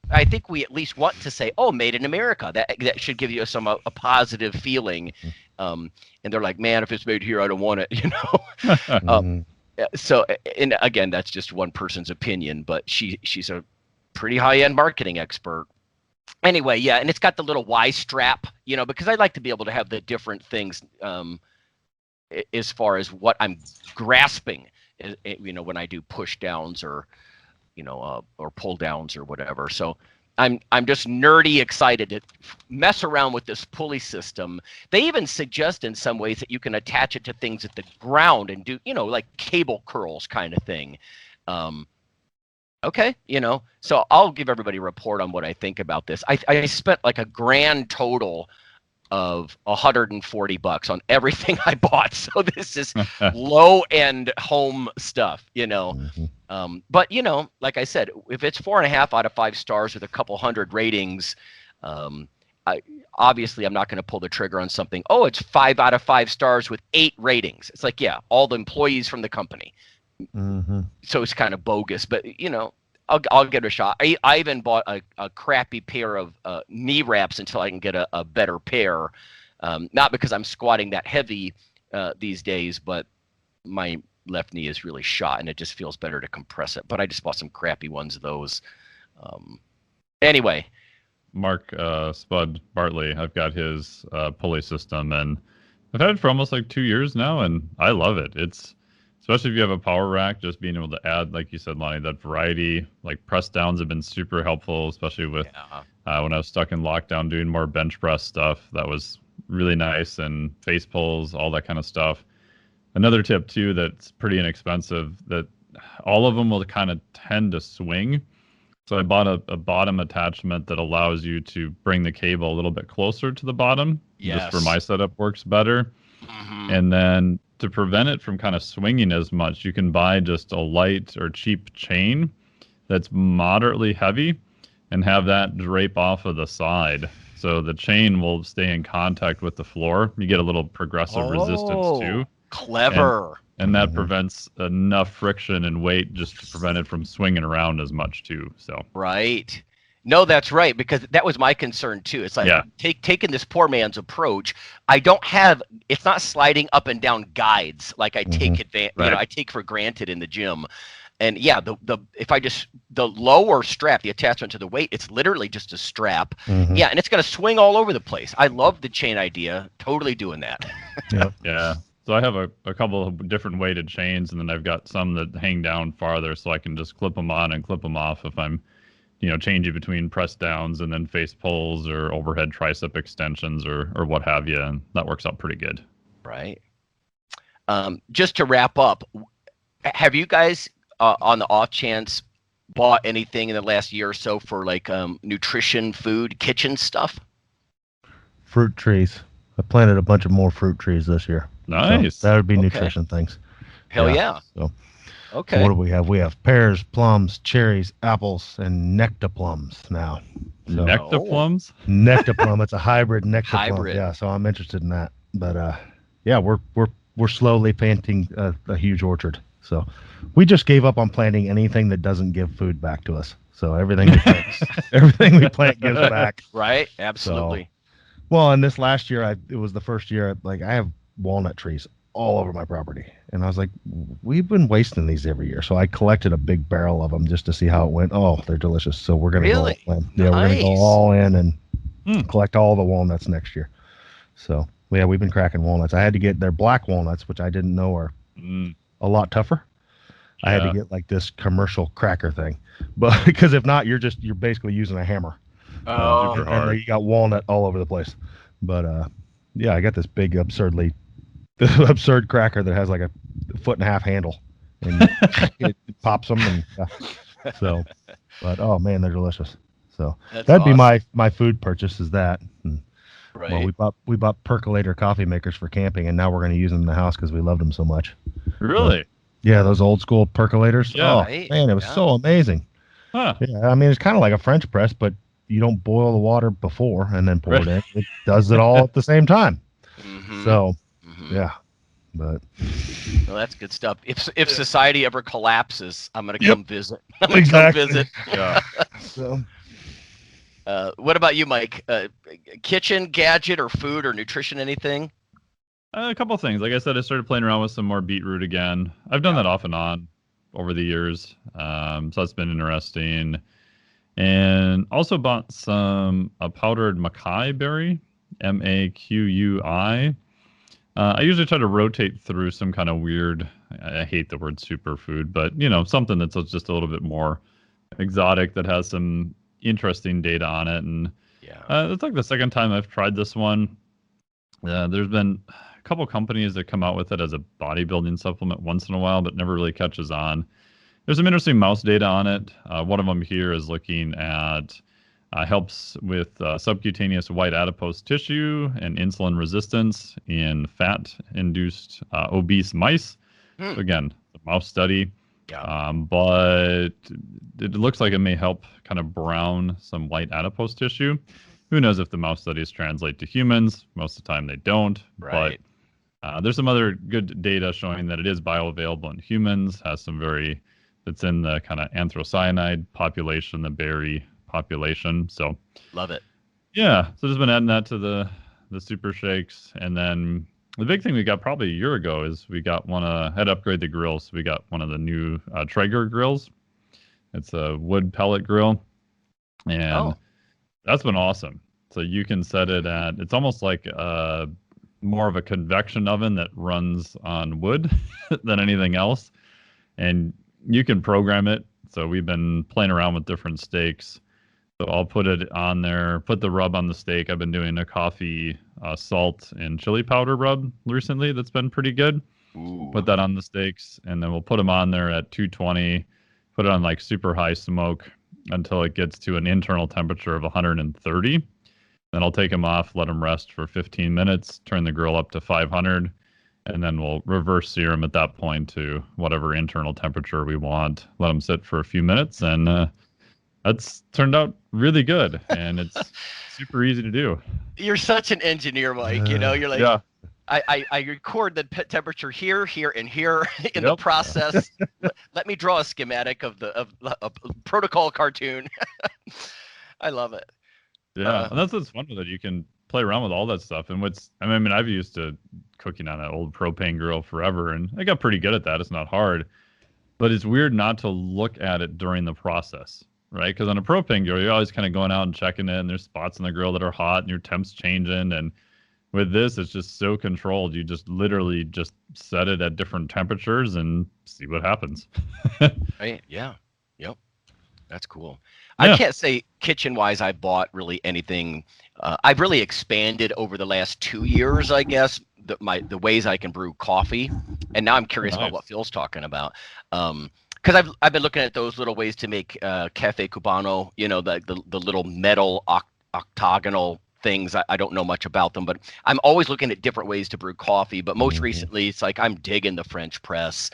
I think we at least want to say, oh, made in America. That should give you a positive feeling. And they're like, man, if it's made here, I don't want it, So, and again, that's just one person's opinion, but she's a pretty high-end marketing expert. Anyway, yeah, and it's got the little Y strap, because I like to be able to have the different things as far as what I'm grasping, when I do push downs or pull downs or whatever. So I'm just nerdy excited to mess around with this pulley system. They even suggest in some ways that you can attach it to things at the ground and do, like cable curls kind of thing. Okay, so I'll give everybody a report on what I think about this. I spent like a grand total of $140 on everything I bought. So this is low end home stuff, But like I said, if it's 4.5 out of 5 stars with a couple hundred ratings, obviously I'm not going to pull the trigger on something. Oh, it's 5 out of 5 stars with 8 ratings. It's like, yeah, all the employees from the company. So it's kind of bogus, but I'll give it a shot. I even bought a crappy pair of knee wraps until I can get a better pair. Not because I'm squatting that heavy these days, but my left knee is really shot and it just feels better to compress it. But I just bought some crappy ones of those. Anyway. Mark Spud Bartley, I've got his pulley system, and I've had it for almost like 2 years now, and I love it. It's especially if you have a power rack, just being able to add, like you said, Lonnie, that variety. Like press downs have been super helpful, especially with when I was stuck in lockdown doing more bench press stuff. That was really nice, and face pulls, all that kind of stuff. Another tip too that's pretty inexpensive, that all of them will kind of tend to swing. So I bought a bottom attachment that allows you to bring the cable a little bit closer to the bottom. Yes. Just for my setup works better. And then to prevent it from kind of swinging as much, you can buy just a light or cheap chain that's moderately heavy and have that drape off of the side. So the chain will stay in contact with the floor. You get a little progressive resistance too. Clever. And that prevents enough friction and weight just to prevent it from swinging around as much too. So right. No, that's right, because that was my concern too. It's like taking this poor man's approach. I don't have. It's not sliding up and down guides like I take I take for granted in the gym. And the lower strap, the attachment to the weight, it's literally just a strap. Yeah, and it's gonna swing all over the place. I love the chain idea. Totally doing that. Yeah. So I have a couple of different weighted chains, and then I've got some that hang down farther, so I can just clip them on and clip them off if I'm, changing between press downs and then face pulls or overhead tricep extensions or what have you, and that works out pretty good. Right. Just to wrap up, have you guys, on the off chance, bought anything in the last year or so for like nutrition, food, kitchen stuff? Fruit trees. I planted a bunch of more fruit trees this year. Nice. So that would be nutrition things. Hell yeah. So, okay. So what do we have? We have pears, plums, cherries, apples, and nectaplums now. So, Nectaplums? Nectaplum. It's a hybrid nectaplum. Hybrid. Yeah. So I'm interested in that. But we're slowly planting a huge orchard. So we just gave up on planting anything that doesn't give food back to us. So everything we plant gives back. Right. Absolutely. So, well, and this last year, it was the first year, I have walnut trees all over my property. And I was like, we've been wasting these every year. So I collected a big barrel of them just to see how it went. Oh, they're delicious. So we're going to go all in. Yeah, we're going to go all in and collect all the walnuts next year. So, yeah, we've been cracking walnuts. I had to get their black walnuts, which I didn't know are a lot tougher. I had to get like this commercial cracker thing. But because if not, you're basically using a hammer. And you got walnut all over the place. But I got this big absurd cracker that has like a 1.5-foot handle, and it pops them. And so, but oh man, they're delicious. So that'd be my food purchase is that. And, right. Well, we bought Percolator coffee makers for camping, and now we're going to use them in the house because we loved them so much. Really? Yeah, those old school percolators. Yeah. Oh man, it was so amazing. Huh. Yeah, I mean it's kind of like a French press, but you don't boil the water before and then pour it in. It does it all at the same time. So, yeah. But well, that's good stuff. If society ever collapses, I'm gonna come visit. Come visit. Yeah. So, what about you, Mike? Kitchen gadget or food or nutrition, anything? A couple of things. Like I said, I started playing around with some more beetroot again. I've done that off and on over the years, so that's been interesting. And also bought a powdered maquis berry, MAQUI. I usually try to rotate through some kind of weird, I hate the word superfood, but something that's just a little bit more exotic that has some interesting data on it. And it's like the second time I've tried this one. There's been a couple companies that come out with it as a bodybuilding supplement once in a while, but never really catches on. There's some interesting mouse data on it. One of them here is looking at helps with subcutaneous white adipose tissue and insulin resistance in fat-induced obese mice. So again, the mouse study. But it looks like it may help kind of brown some white adipose tissue. Who knows if the mouse studies translate to humans? Most of the time they don't. Right. There's some other good data showing that it is bioavailable in humans, it's in the kind of anthocyanide population, the berry population. So Love it. yeah, so just been adding that to the super shakes. And then the big thing we got probably a year ago is we got had to upgrade the grills. So we got one of the new Traeger grills. It's a wood pellet grill. And that's been awesome. So you can set it it's almost like more of a convection oven that runs on wood than anything else. And you can program it. So we've been playing around with different steaks. So I'll put it on there, put the rub on the steak. I've been doing a coffee, salt, and chili powder rub recently. That's been pretty good. Ooh. Put that on the steaks, and then we'll put them on there at 220. Put it on like super high smoke until it gets to an internal temperature of 130. Then I'll take them off, let them rest for 15 minutes, turn the grill up to 500, and then we'll reverse sear them at that point to whatever internal temperature we want. Let them sit for a few minutes, and that's turned out really good, and it's super easy to do. You're such an engineer, Mike. You're like, yeah. I record the temperature here, and here in the process. Let me draw a schematic of a protocol cartoon. I love it. Yeah, and that's what's fun with it. You can play around with all that stuff. And I've used to cooking on an old propane grill forever, and I got pretty good at that. It's not hard, but it's weird not to look at it during the process. Right, because on a propane grill, you're always kind of going out and checking it, and there's spots on the grill that are hot, and your temp's changing. And with this, it's just so controlled. You just literally just set it at different temperatures and see what happens. Right? Yeah. Yep. That's cool. Yeah. I can't say kitchen-wise I bought really anything. I've really expanded over the last 2 years, I guess, the ways I can brew coffee. And now I'm curious about what Phil's talking about. Because I've been looking at those little ways to make cafe cubano, the little metal octagonal things. I don't know much about them, but I'm always looking at different ways to brew coffee. But most recently, it's like I'm digging the French press.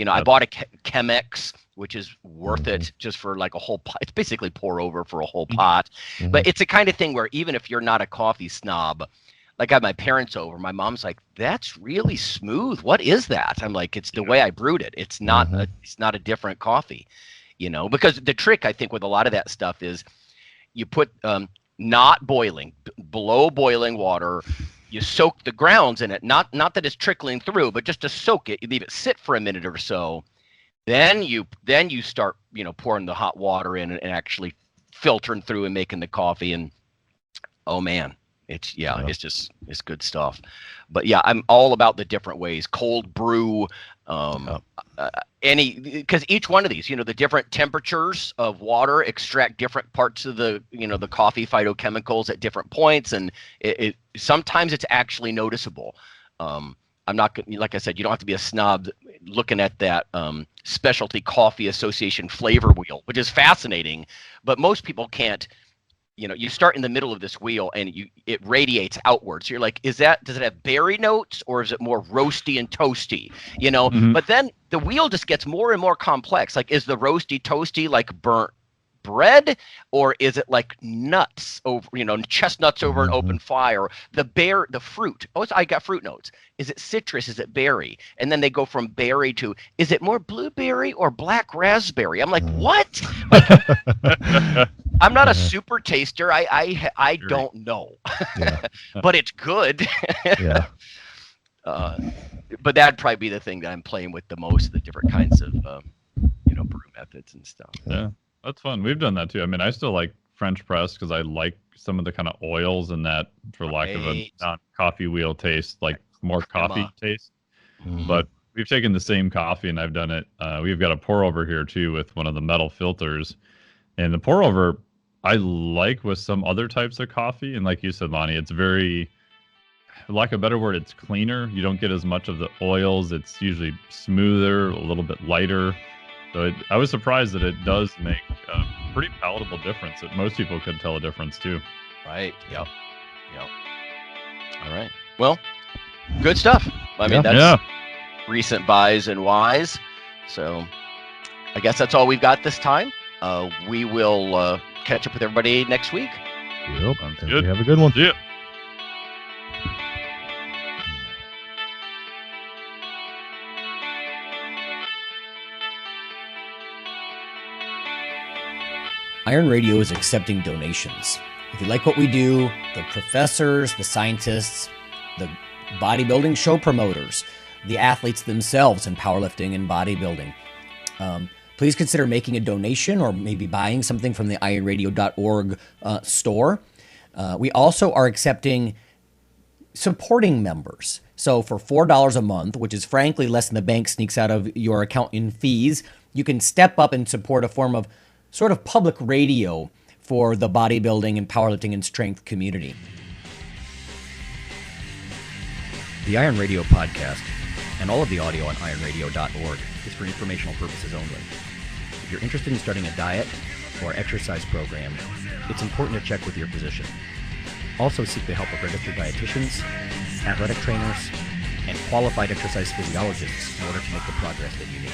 I bought a Chemex, which is worth it just for like a whole pot. It's basically pour over for a whole pot. But it's the kind of thing where even if you're not a coffee snob, like I had my parents over, my mom's like, "That's really smooth. What is that?" I'm like, "It's the way I brewed it. It's not a different coffee, because the trick I think with a lot of that stuff is you put not boiling, below boiling water. You soak the grounds in it, not that it's trickling through, but just to soak it. You leave it sit for a minute or so. Then you start, pouring the hot water in and actually filtering through and making the coffee. And oh man. It's good stuff. But yeah, I'm all about the different ways. Cold brew, because each one of these, the different temperatures of water extract different parts of the coffee phytochemicals at different points, and it sometimes it's actually noticeable. I'm not like I said, you don't have to be a snob looking at that Specialty Coffee Association flavor wheel, which is fascinating, but most people can't. You start in the middle of this wheel and it radiates outwards. So you're like, does it have berry notes or is it more roasty and toasty? But then the wheel just gets more and more complex. Like, is the roasty toasty like burnt bread, or is it like nuts over, chestnuts over an open fire? The fruit. Oh, I got fruit notes. Is it citrus? Is it berry? And then they go from berry to, is it more blueberry or black raspberry? I'm like, what? I'm not a super taster. I don't know, but it's good. Yeah. But that'd probably be the thing that I'm playing with the most, the different kinds of, brew methods and stuff. Yeah. That's fun. We've done that too. I still like French press because I like some of the kind of oils and that, for lack of a non-coffee wheel taste, like more coffee taste. But we've taken the same coffee and I've done it. We've got a pour over here too with one of the metal filters. And the pour over, I like with some other types of coffee. And like you said, Lonnie, it's very, for lack of a better word, it's cleaner. You don't get as much of the oils. It's usually smoother, a little bit lighter. So I was surprised that it does make a pretty palatable difference. That most people could tell a difference too. Right. Yep. All right. Well, good stuff. That's recent buys and whys. So I guess that's all we've got this time. We will catch up with everybody next week. Yep. Good. Have a good one. Yeah. Iron Radio is accepting donations. If you like what we do, the professors, the scientists, the bodybuilding show promoters, the athletes themselves in powerlifting and bodybuilding, please consider making a donation or maybe buying something from the IronRadio.org store. We also are accepting supporting members. So for $4 a month, which is frankly less than the bank sneaks out of your account in fees, you can step up and support a form of sort of public radio for the bodybuilding and powerlifting and strength community. The Iron Radio podcast and all of the audio on ironradio.org is for informational purposes only. If you're interested in starting a diet or exercise program, it's important to check with your physician. Also seek the help of registered dietitians, athletic trainers, and qualified exercise physiologists in order to make the progress that you need.